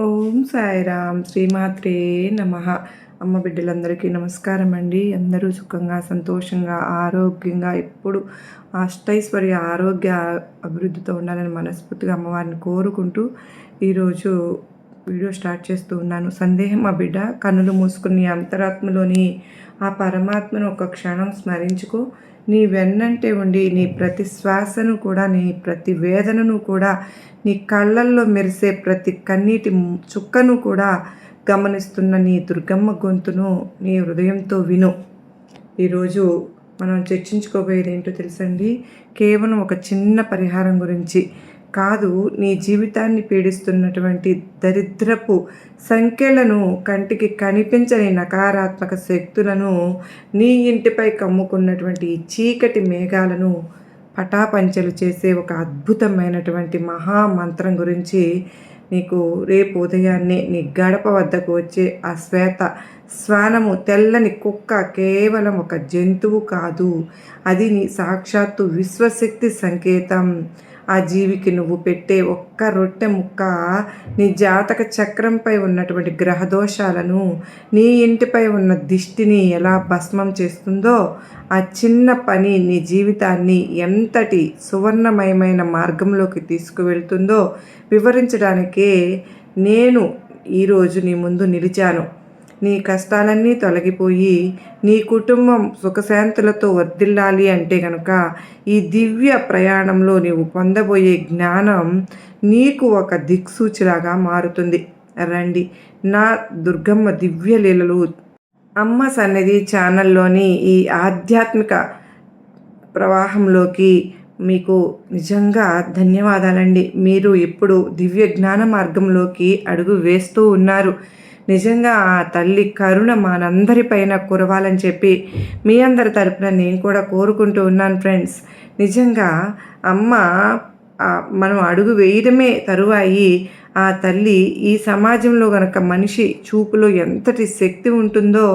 ఓం సాయిరామ్ శ్రీమాత్రే నమః. అమ్మ బిడ్డలందరికీ నమస్కారం అండి. అందరూ సుఖంగా సంతోషంగా ఆరోగ్యంగా ఎప్పుడు అష్టైశ్వర్య ఆరోగ్య అభివృద్ధితో ఉండాలని మనస్ఫూర్తిగా అమ్మవారిని కోరుకుంటూ ఈరోజు వీడియో స్టార్ట్ చేస్తూ ఉన్నాను. సందేహం మా బిడ్డ, కన్నులు మూసుకుని అంతరాత్మలోని ఆ పరమాత్మను ఒక క్షణం స్మరించుకో. నీ వెన్నంటే ఉండి నీ ప్రతి శ్వాసను కూడా, నీ ప్రతి వేదనను కూడా, నీ కళ్ళల్లో మెరిసే ప్రతి కన్నీటి చుక్కను కూడా గమనిస్తున్న నీ దుర్గమ్మ గొంతును నీ హృదయంతో విను. ఈరోజు మనం చర్చించుకోబోయేది ఏంటో తెలుసండి. కేవలం ఒక చిన్న పరిహారం గురించి కాదు, నీ జీవితాన్ని పీడిస్తున్నటువంటి దరిద్రపు సంఖ్యలను, కంటికి కనిపించని నకారాత్మక శక్తులను, నీ ఇంటిపై కమ్ముకున్నటువంటి ఈ చీకటి మేఘాలను పటాపంచలు చేసే ఒక అద్భుతమైనటువంటి మహామంత్రం గురించి నీకు రేపు ఉదయాన్నే నీ గడప వద్దకు వచ్చే ఆ శ్వానము, తెల్లని కుక్క కేవలం ఒక జంతువు కాదు, అది నీ సాక్షాత్తు విశ్వశక్తి సంకేతం. ఆ జీవికి నువ్వు పెట్టే ఒక్క రొట్టె ముక్క నీ జాతక చక్రంపై ఉన్నటువంటి గ్రహదోషాలను, నీ ఇంటిపై ఉన్న దిష్టిని ఎలా భస్మం చేస్తుందో, ఆ చిన్న పని నీ జీవితాన్ని ఎంతటి సువర్ణమయమైన మార్గంలోకి తీసుకువెళ్తుందో వివరించడానికే నేను ఈరోజు నీ ముందు నిలిచాను. నీ కష్టాలన్నీ తొలగిపోయి నీ కుటుంబం సుఖశాంతులతో వర్ధిల్లాలి అంటే కనుక ఈ దివ్య ప్రయాణంలో నీవు పొందబోయే జ్ఞానం నీకు ఒక దిక్సూచిలాగా మారుతుంది. రండి, నా దుర్గమ్మ దివ్య లీలలు అమ్మ సన్నిధి ఛానల్లోని ఈ ఆధ్యాత్మిక ప్రవాహంలోకి మీకు నిజంగా ధన్యవాదాలండి. మీరు ఇప్పుడు దివ్య జ్ఞాన మార్గంలోకి అడుగు వేస్తూ ఉన్నారు. నిజంగా ఆ తల్లి కరుణ మనందరిపైన కురవాలని చెప్పి మీ అందరి తరపున నేను కూడా కోరుకుంటూ ఉన్నాను ఫ్రెండ్స్. నిజంగా అమ్మ మనం అడుగు వేయడమే తరువాయి ఆ తల్లి ఈ సమాజంలో గనక మనిషి చూపులో ఎంతటి శక్తి ఉంటుందో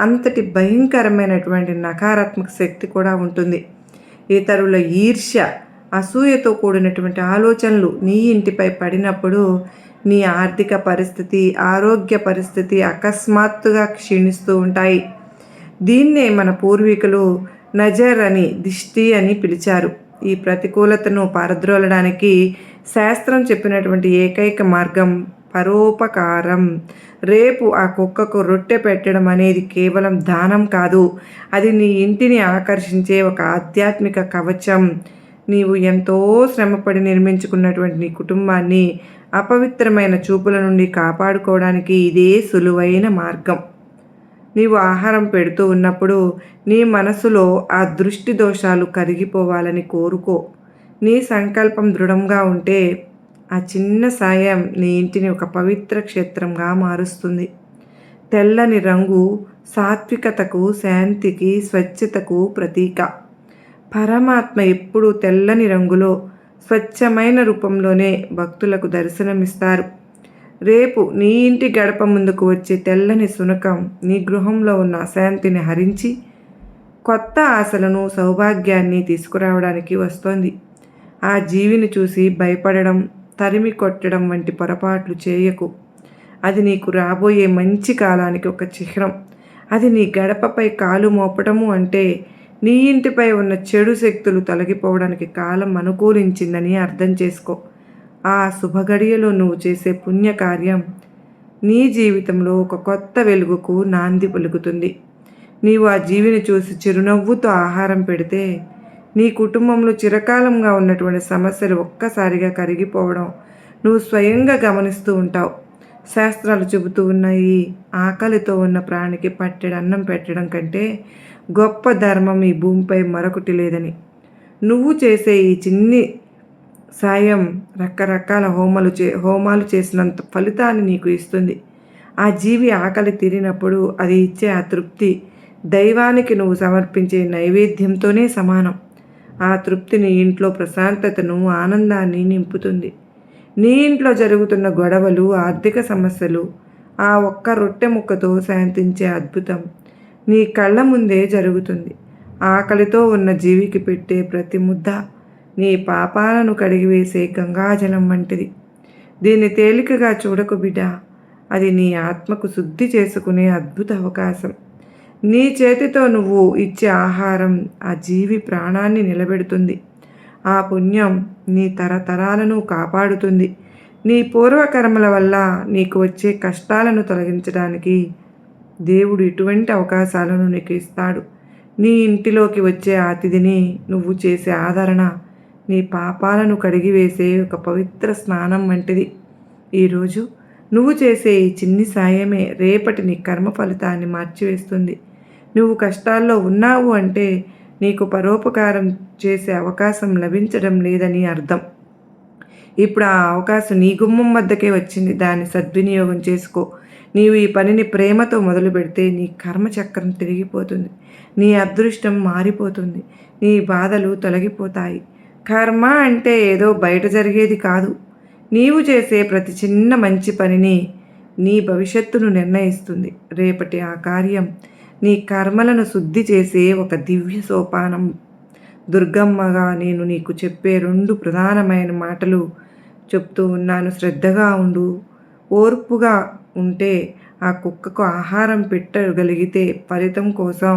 అంతటి భయంకరమైనటువంటి నకారాత్మక శక్తి కూడా ఉంటుంది. ఇతరుల ఈర్ష్య, అసూయతో కూడినటువంటి ఆలోచనలు నీ ఇంటిపై పడినప్పుడు నీ ఆర్థిక పరిస్థితి, ఆరోగ్య పరిస్థితి అకస్మాత్తుగా క్షీణిస్తూ ఉంటాయి. దీన్నే మన పూర్వీకులు నజర్ అని, దిష్టి అని పిలిచారు. ఈ ప్రతికూలతను పారద్రోలడానికి శాస్త్రం చెప్పినటువంటి ఏకైక మార్గం పరోపకారం. రేపు ఆ కుక్కకు రొట్టె పెట్టడం అనేది కేవలం దానం కాదు, అది నీ ఇంటిని ఆకర్షించే ఒక ఆధ్యాత్మిక కవచం. నీవు ఎంతో శ్రమపడి నిర్మించుకున్నటువంటి నీ కుటుంబాన్ని అపవిత్రమైన చూపుల నుండి కాపాడుకోవడానికి ఇదే సులువైన మార్గం. నీవు ఆహారం పెడుతూ ఉన్నప్పుడు నీ మనసులో ఆ దృష్టి దోషాలు కరిగిపోవాలని కోరుకో. నీ సంకల్పం దృఢంగా ఉంటే ఆ చిన్న సాయం నీ ఇంటిని ఒక పవిత్ర క్షేత్రంగా మారుస్తుంది. తెల్లని రంగు సాత్వికతకు, శాంతికి, స్వచ్ఛతకు ప్రతీక. పరమాత్మ ఎప్పుడూ తెల్లని రంగులో, స్వచ్ఛమైన రూపంలోనే భక్తులకు దర్శనమిస్తారు. రేపు నీ ఇంటి గడప ముందుకు వచ్చే తెల్లని శునకం నీ గృహంలో ఉన్న అశాంతిని హరించి కొత్త ఆశలను, సౌభాగ్యాన్ని తీసుకురావడానికి వస్తోంది. ఆ జీవిని చూసి భయపడడం, తరిమి కొట్టడం వంటి పొరపాట్లు చేయకు. అది నీకు రాబోయే మంచి కాలానికి ఒక చిహ్నం. అది నీ గడపపై కాలు మోపడము అంటే నీ ఇంటిపై ఉన్న చెడు శక్తులు తొలగిపోవడానికి కాలం అనుకూలించిందని అర్థం చేసుకో. ఆ శుభగడియలో నువ్వు చేసే పుణ్యకార్యం నీ జీవితంలో ఒక కొత్త వెలుగుకు నాంది పలుకుతుంది. నీవు ఆ జీవిని చూసి చిరునవ్వుతో ఆహారం పెడితే నీ కుటుంబంలో చిరకాలంగా ఉన్నటువంటి సమస్యలు ఒక్కసారిగా కరిగిపోవడం నువ్వు స్వయంగా గమనిస్తూ ఉంటావు. శాస్త్రాలు చెబుతూ ఉన్నాయి, ఆకలితో ఉన్న ప్రాణికి పట్టెడు అన్నం పెట్టడం కంటే గొప్ప ధర్మం ఈ భూమిపై మరొకటి లేదని. నువ్వు చేసే ఈ చిన్ని సాయం రకరకాల హోమాలు చేసినంత ఫలితాన్ని నీకు ఇస్తుంది. ఆ జీవి ఆకలి తీరినప్పుడు అది ఇచ్చే ఆ తృప్తి దైవానికి నువ్వు సమర్పించే నైవేద్యంతోనే సమానం. ఆ తృప్తి నీ ఇంట్లో ప్రశాంతతను, ఆనందాన్ని నింపుతుంది. నీ ఇంట్లో జరుగుతున్న గొడవలు, ఆర్థిక సమస్యలు ఆ ఒక్క రొట్టె ముక్కతో శాంతించే అద్భుతం నీ కళ్ళ ముందే జరుగుతుంది. ఆకలితో ఉన్న జీవికి పెట్టే ప్రతి ముద్ద నీ పాపాలను కడిగివేసే గంగాజలం వంటిది. దీన్ని తేలికగా చూడకు బిడ్డ. అది నీ ఆత్మకు శుద్ధి చేసుకునే అద్భుత అవకాశం. నీ చేతితో నువ్వు ఇచ్చే ఆహారం ఆ జీవి ప్రాణాన్ని నిలబెడుతుంది. ఆ పుణ్యం నీ తరతరాలను కాపాడుతుంది. నీ పూర్వకర్మల వల్ల నీకు వచ్చే కష్టాలను తొలగించడానికి దేవుడు ఇటువంటి అవకాశాలను నీకు ఇస్తాడు. నీ ఇంటిలోకి వచ్చే అతిథిని నువ్వు చేసే ఆదరణ నీ పాపాలను కడిగివేసే ఒక పవిత్ర స్నానం వంటిది. ఈరోజు నువ్వు చేసే ఈ చిన్ని సాయమే రేపటి నీ కర్మ ఫలితాన్ని మార్చివేస్తుంది. నువ్వు కష్టాల్లో ఉన్నావు అంటే నీకు పరోపకారం చేసే అవకాశం లభించడం లేదని అర్థం. ఇప్పుడు ఆ అవకాశం నీ గుమ్మం వద్దకే వచ్చింది. దాన్ని సద్వినియోగం చేసుకో. నీవు ఈ పనిని ప్రేమతో మొదలు పెడితే నీ కర్మచక్రం తిరిగిపోతుంది. నీ అదృష్టం మారిపోతుంది. నీ బాధలు తొలగిపోతాయి. కర్మ అంటే ఏదో బయట జరిగేది కాదు. నీవు చేసే ప్రతి చిన్న మంచి పనిని నీ భవిష్యత్తును నిర్ణయిస్తుంది. రేపటి ఆ కార్యం నీ కర్మలను శుద్ధి చేసే ఒక దివ్య సోపానం. దుర్గమ్మగా నేను నీకు చెప్పే 2 ప్రధానమైన మాటలు చెప్తూ ఉన్నాను. శ్రద్ధగా ఉండు. ఓర్పుగా ఉంటే ఆ కుక్కకు ఆహారం పెట్టగలిగితే ఫలితం కోసం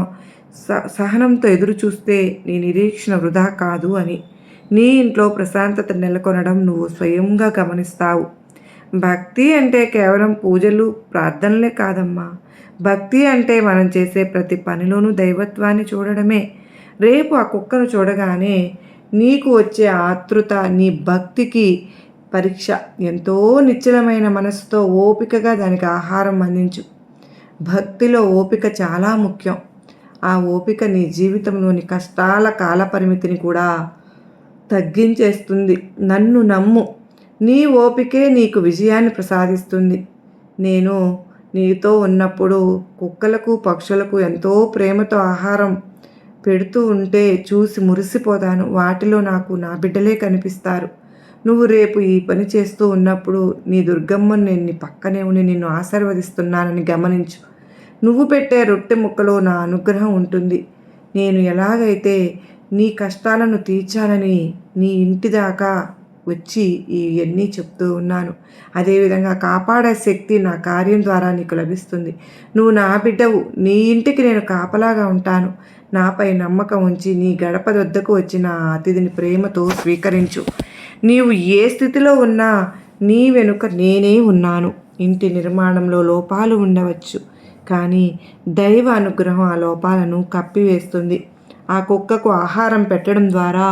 సహనంతో ఎదురు చూస్తే నీ నిరీక్షణ వృధా కాదు అని. నీ ఇంట్లో ప్రశాంతత నెలకొనడం నువ్వు స్వయంగా గమనిస్తావు. భక్తి అంటే కేవలం పూజలు ప్రార్థనలే కాదమ్మా. భక్తి అంటే మనం చేసే ప్రతి పనిలోనూ దైవత్వాన్ని చూడడమే. రేపు ఆ కుక్కను చూడగానే నీకు వచ్చే ఆతృత నీ భక్తికి పరీక్ష. ఎంతో నిశ్చలమైన మనసుతో ఓపికగా దానికి ఆహారం అందించు. భక్తిలో ఓపిక చాలా ముఖ్యం. ఆ ఓపిక నీ జీవితంలోని కష్టాల కాలపరిమితిని కూడా తగ్గించేస్తుంది. నన్ను నమ్ము. నీ ఓపికే నీకు విజయాన్ని ప్రసాదిస్తుంది. నేను నీతో ఉన్నప్పుడు కుక్కలకు పక్షులకు ఎంతో ప్రేమతో ఆహారం పెడుతూ ఉంటే చూసి మురిసిపోతాను. వాటిలో నాకు నా బిడ్డలే కనిపిస్తారు. నువ్వు రేపు ఈ పని చేస్తూ ఉన్నప్పుడు నీ దుర్గమ్మను నేను నీ పక్కనే ఉండి నిన్ను ఆశీర్వదిస్తున్నానని గమనించు. నువ్వు పెట్టే రొట్టె ముక్కలో నా అనుగ్రహం ఉంటుంది. నేను ఎలాగైతే నీ కష్టాలను తీర్చాలని నీ ఇంటి దాకా వచ్చి ఇవన్నీ చెప్తూ ఉన్నాను, అదేవిధంగా కాపాడే శక్తి నా కార్యం ద్వారా నీకు లభిస్తుంది. నువ్వు నా బిడ్డవు. నీ ఇంటికి నేను కాపలాగా ఉంటాను. నాపై నమ్మకం ఉంచి నీ గడప వద్దకు వచ్చిన అతిథిని ప్రేమతో స్వీకరించు. నీవు ఏ స్థితిలో ఉన్నా నీ వెనుక నేనే ఉన్నాను. ఇంటి నిర్మాణంలో లోపాలు ఉండవచ్చు, కానీ దైవ అనుగ్రహం ఆ లోపాలను కప్పివేస్తుంది. ఆ కుక్కకు ఆహారం పెట్టడం ద్వారా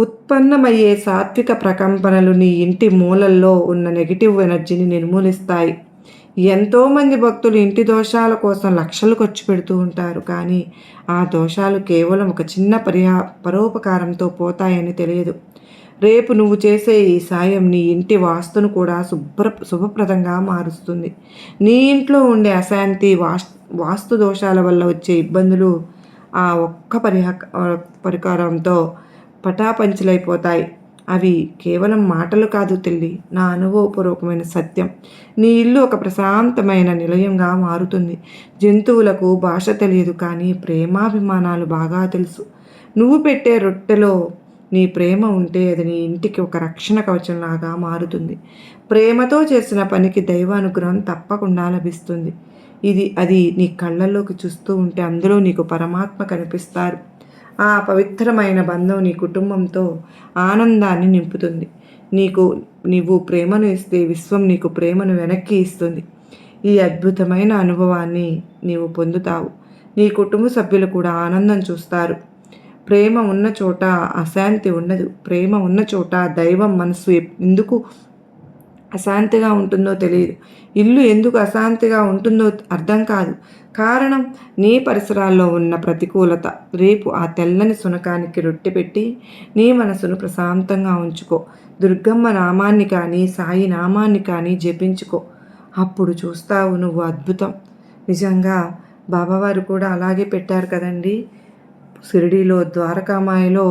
ఉత్పన్నమయ్యే సాత్విక ప్రకంపనలు నీ ఇంటి మూలల్లో ఉన్న నెగిటివ్ ఎనర్జీని నిర్మూలిస్తాయి. ఎంతోమంది భక్తులు ఇంటి దోషాల కోసం లక్షలు ఖర్చు పెడుతూ ఉంటారు, కానీ ఆ దోషాలు కేవలం ఒక చిన్న పరోపకారంతో పోతాయని తెలియదు. రేపు నువ్వు చేసే ఈ సాయం నీ ఇంటి వాస్తును కూడా శుభప్రదంగా మారుస్తుంది. నీ ఇంట్లో ఉండే అశాంతి, వాస్తు దోషాల వల్ల వచ్చే ఇబ్బందులు ఆ ఒక్క పరికారంతో పటాపంచలైపోతాయి. అవి కేవలం మాటలు కాదు తల్లి, నా అనుభవపూర్వకమైన సత్యం. నీ ఇల్లు ఒక ప్రశాంతమైన నిలయంగా మారుతుంది. జంతువులకు భాష తెలియదు, కానీ ప్రేమాభిమానాలు బాగా తెలుసు. నువ్వు పెట్టే రొట్టెలో నీ ప్రేమ ఉంటే అది నీ ఇంటికి ఒక రక్షణ కవచంలాగా మారుతుంది. ప్రేమతో చేసిన పనికి దైవానుగ్రహం తప్పకుండా లభిస్తుంది. అది నీ కళ్ళల్లోకి చూస్తూ ఉంటే అందులో నీకు పరమాత్మ కనిపిస్తారు. ఆ పవిత్రమైన బంధం నీ కుటుంబంతో ఆనందాన్ని నింపుతుంది. నీవు ప్రేమను ఇస్తే విశ్వం నీకు ప్రేమను వెనక్కి ఇస్తుంది. ఈ అద్భుతమైన అనుభవాన్ని నీవు పొందుతావు. నీ కుటుంబ సభ్యులు కూడా ఆనందం చూస్తారు. ప్రేమ ఉన్న చోట అశాంతి ఉండదు. ప్రేమ ఉన్న చోట దైవం మనసు ఎందుకు అశాంతిగా ఉంటుందో తెలియదు. ఇల్లు ఎందుకు అశాంతిగా ఉంటుందో అర్థం కాదు. కారణం నీ పరిసరాల్లో ఉన్న ప్రతికూలత. రేపు ఆ తెల్లని సునకానికి రొట్టె పెట్టి నీ మనసును ప్రశాంతంగా ఉంచుకో. దుర్గమ్మ నామాన్ని కానీ సాయి నామాన్ని కానీ జపించుకో. అప్పుడు చూస్తావు నువ్వు అద్భుతం. నిజంగా బాబావారు కూడా అలాగే పెట్టారు కదండి. షిరిడీలో ద్వారకామాయిలో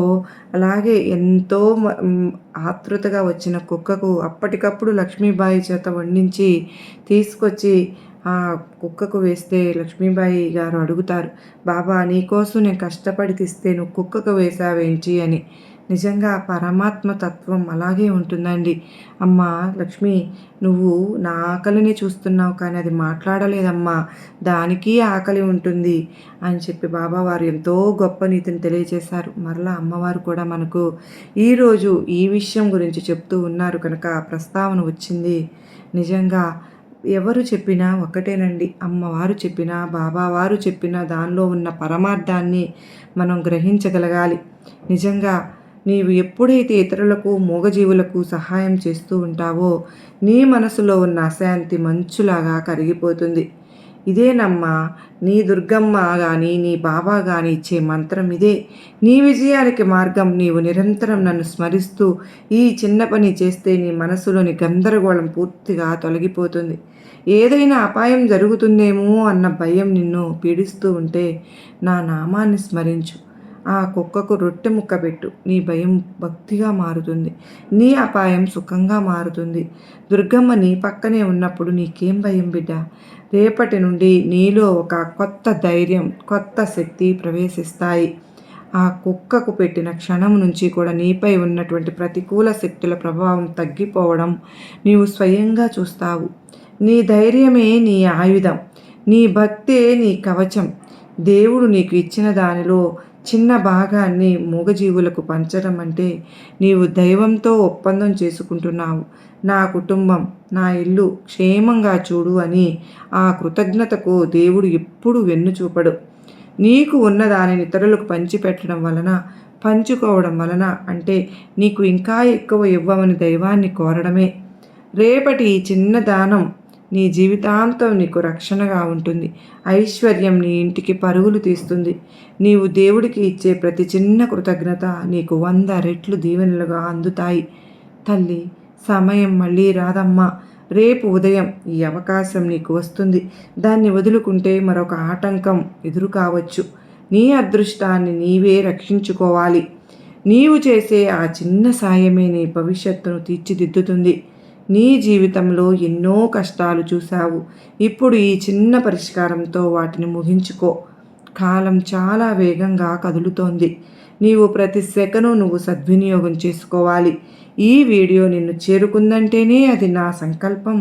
అలాగే ఎంతో ఆతృతగా వచ్చిన కుక్కకు అప్పటికప్పుడు లక్ష్మీబాయి చేత వండించి తీసుకొచ్చి ఆ కుక్కకు వేస్తే లక్ష్మీబాయి గారు అడుగుతారు, బాబా నీకోసం నేను కష్టపడి తీస్తే నువ్వు కుక్కకు వేసావేంటి అని. నిజంగా పరమాత్మ తత్వం అలాగే ఉంటుందండి. అమ్మా లక్ష్మి, నువ్వు నా ఆకలిని చూస్తున్నావు కానీ అది మాట్లాడలేదమ్మా, దానికి ఆకలి ఉంటుంది అని చెప్పి బాబావారు ఎంతో గొప్ప నీతిని తెలియజేశారు. మరలా అమ్మవారు కూడా మనకు ఈరోజు ఈ విషయం గురించి చెప్తూ ఉన్నారు కనుక ప్రస్తావన వచ్చింది. నిజంగా ఎవరు చెప్పినా ఒకటేనండి. అమ్మవారు చెప్పినా, బాబావారు చెప్పినా దానిలో ఉన్న పరమార్థాన్ని మనం గ్రహించగలగాలి. నిజంగా నీవు ఎప్పుడైతే ఇతరులకు, మూగజీవులకు సహాయం చేస్తూ ఉంటావో నీ మనసులో ఉన్న అశాంతి మంచులాగా కరిగిపోతుంది. ఇదేనమ్మా నీ దుర్గమ్మ కానీ నీ బాబా కానీ ఇచ్చే మంత్రం ఇదే. నీ విజయానికి మార్గం నీవు నిరంతరం నన్ను స్మరిస్తూ ఈ చిన్న పని చేస్తే నీ మనసులోని గందరగోళం పూర్తిగా తొలగిపోతుంది. ఏదైనా అపాయం జరుగుతుందేమో అన్న భయం నిన్ను పీడిస్తూ ఉంటే నా నామాన్ని స్మరించు. ఆ కుక్కకు రొట్టె ముక్క పెట్టు. నీ భయం భక్తిగా మారుతుంది. నీ అపాయం సుఖంగా మారుతుంది. దుర్గమ్మ నీ పక్కనే ఉన్నప్పుడు నీకేం భయం బిడ్డ? రేపటి నుండి నీలో ఒక కొత్త ధైర్యం, కొత్త శక్తి ప్రవేశిస్తాయి. ఆ కుక్కకు పెట్టిన క్షణం నుంచి కూడా నీపై ఉన్నటువంటి ప్రతికూల శక్తుల ప్రభావం తగ్గిపోవడం నీవు స్వయంగా చూస్తావు. నీ ధైర్యమే నీ ఆయుధం, నీ భక్తే నీ కవచం. దేవుడు నీకు ఇచ్చిన దానిలో చిన్న భాగాన్ని మూగజీవులకు పంచడం అంటే నీవు దైవంతో ఒప్పందం చేసుకుంటున్నావు. నా కుటుంబం, నా ఇల్లు క్షేమంగా చూడు అని ఆ కృతజ్ఞతకు దేవుడు ఎప్పుడు వెన్నుచూపడు. నీకు ఉన్న దానిని ఇతరులకు పంచిపెట్టడం వలన, పంచుకోవడం వలన అంటే నీకు ఇంకా ఎక్కువ ఇవ్వమని దైవాన్ని కోరడమే. రేపటి ఈ చిన్న దానం నీ జీవితాంతం నీకు రక్షణగా ఉంటుంది. ఐశ్వర్యం నీ ఇంటికి పరుగులు తీస్తుంది. నీవు దేవుడికి ఇచ్చే ప్రతి చిన్న కృతజ్ఞత నీకు 100 రెట్లు దీవెనలుగా అందుతాయి. తల్లి, సమయం మళ్ళీ రాదమ్మా. రేపు ఉదయం ఈ అవకాశం నీకు వస్తుంది. దాన్ని వదులుకుంటే మరొక ఆటంకం ఎదురు కావచ్చు. నీ అదృష్టాన్ని నీవే రక్షించుకోవాలి. నీవు చేసే ఆ చిన్న సాయమే నీ భవిష్యత్తును తీర్చిదిద్దుతుంది. నీ జీవితంలో ఎన్నో కష్టాలు చూశావు. ఇప్పుడు ఈ చిన్న పరిష్కారంతో వాటిని ముగించుకో. కాలం చాలా వేగంగా కదులుతోంది. నీవు ప్రతి సెకను నువ్వు సద్వినియోగం చేసుకోవాలి. ఈ వీడియో నిన్ను చేరుకుందంటేనే అది నా సంకల్పం.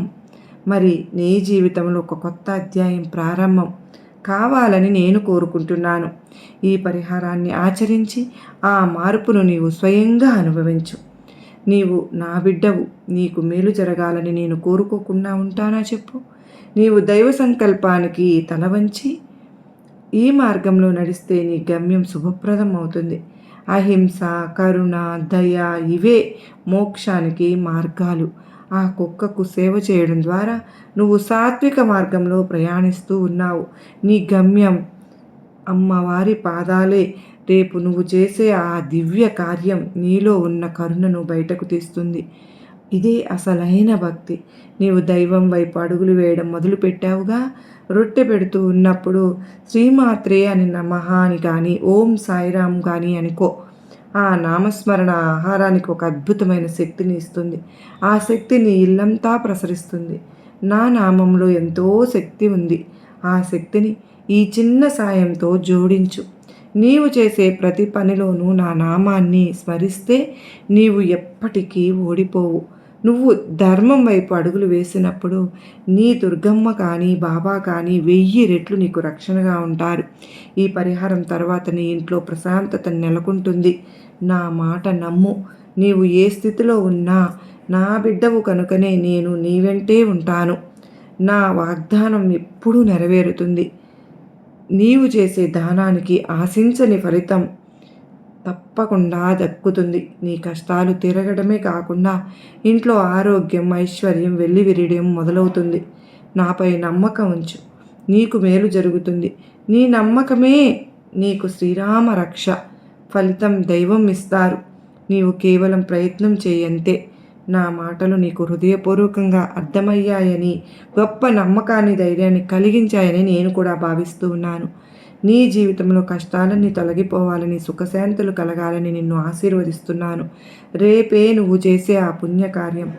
మరి నీ జీవితంలో ఒక కొత్త అధ్యాయం ప్రారంభం కావాలని నేను కోరుకుంటున్నాను. ఈ పరిహారాన్ని ఆచరించి ఆ మార్పును నీవు స్వయంగా అనుభవించు. నీవు నా బిడ్డవు. నీకు మేలు జరగాలని నేను కోరుకోకుండా ఉంటానా చెప్పు? నీవు దైవ సంకల్పానికి తల వంచి ఈ మార్గంలో నడిస్తే నీ గమ్యం శుభప్రదం అవుతుంది. అహింస, కరుణ, దయ ఇవే మోక్షానికి మార్గాలు. ఆ కుక్కకు సేవ చేయడం ద్వారా నువ్వు సాత్విక మార్గంలో ప్రయాణిస్తూ ఉన్నావు. నీ గమ్యం అమ్మవారి పాదాలే. రేపు నువ్వు చేసే ఆ దివ్య కార్యం నీలో ఉన్న కరుణను బయటకు తీస్తుంది. ఇదే అసలైన భక్తి. నీవు దైవం వైపు అడుగులు వేయడం మొదలుపెట్టావుగా. రొట్టె పెడుతూ ఉన్నప్పుడు శ్రీమాత్రే అని నమః అని కానీ, ఓం సాయిరామ్ కానీ అనుకో. ఆ నామస్మరణ ఆహారానికి ఒక అద్భుతమైన శక్తిని ఇస్తుంది. ఆ శక్తి నీ ఇల్లంతా ప్రసరిస్తుంది. నా నామంలో ఎంతో శక్తి ఉంది. ఆ శక్తిని ఈ చిన్న సాయంతో జోడించు. నీవు చేసే ప్రతి పనిలోనూ నా నామాన్ని స్మరిస్తే నీవు ఎప్పటికీ ఓడిపోవు. నువ్వు ధర్మం వైపు అడుగులు వేసినప్పుడు నీ దుర్గమ్మ కానీ, బాబా కానీ 1000 రెట్లు నీకు రక్షణగా ఉంటారు. ఈ పరిహారం తర్వాత నీ ఇంట్లో ప్రశాంతత నెలకొంటుంది. నా మాట నమ్ము. నీవు ఏ స్థితిలో ఉన్నా నా బిడ్డవు కనుకనే నేను నీ వెంటే ఉంటాను. నా వాగ్దానం ఎప్పుడూ నెరవేరుతుంది. నీవు చేసే దానానికి ఆశించని ఫలితం తప్పకుండా దక్కుతుంది. నీ కష్టాలు తీరగడమే కాకుండా ఇంట్లో ఆరోగ్యం, ఐశ్వర్యం వెల్లివిరియడం మొదలవుతుంది. నాపై నమ్మకం ఉంచు. నీకు మేలు జరుగుతుంది. నీ నమ్మకమే నీకు శ్రీరామ రక్ష. ఫలితం దైవం ఇస్తారు. నీవు కేవలం ప్రయత్నం చేయంతే. నా మాటలు నీకు హృదయపూర్వకంగా అర్థమయ్యాయని, గొప్ప నమ్మకాన్ని, ధైర్యాన్ని కలిగించాయని నేను కూడా భావిస్తూ ఉన్నాను. నీ జీవితంలో కష్టాలన్నీ తొలగిపోవాలని, సుఖశాంతులు కలగాలని నిన్ను ఆశీర్వదిస్తున్నాను. రేపే నువ్వు చేసే ఆ పుణ్యకార్యం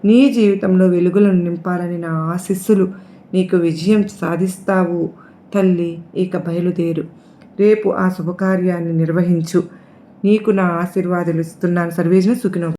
నీ జీవితంలో వెలుగులను నింపాలని నా ఆశీస్సులు. నీకు విజయం సాధిస్తావు తల్లి. ఇక బయలుదేరు. రేపు ఆ శుభకార్యాన్ని నిర్వహించు. నీకు నా ఆశీర్వాదాలు ఇస్తున్నాను. సర్వేజన సుఖినో.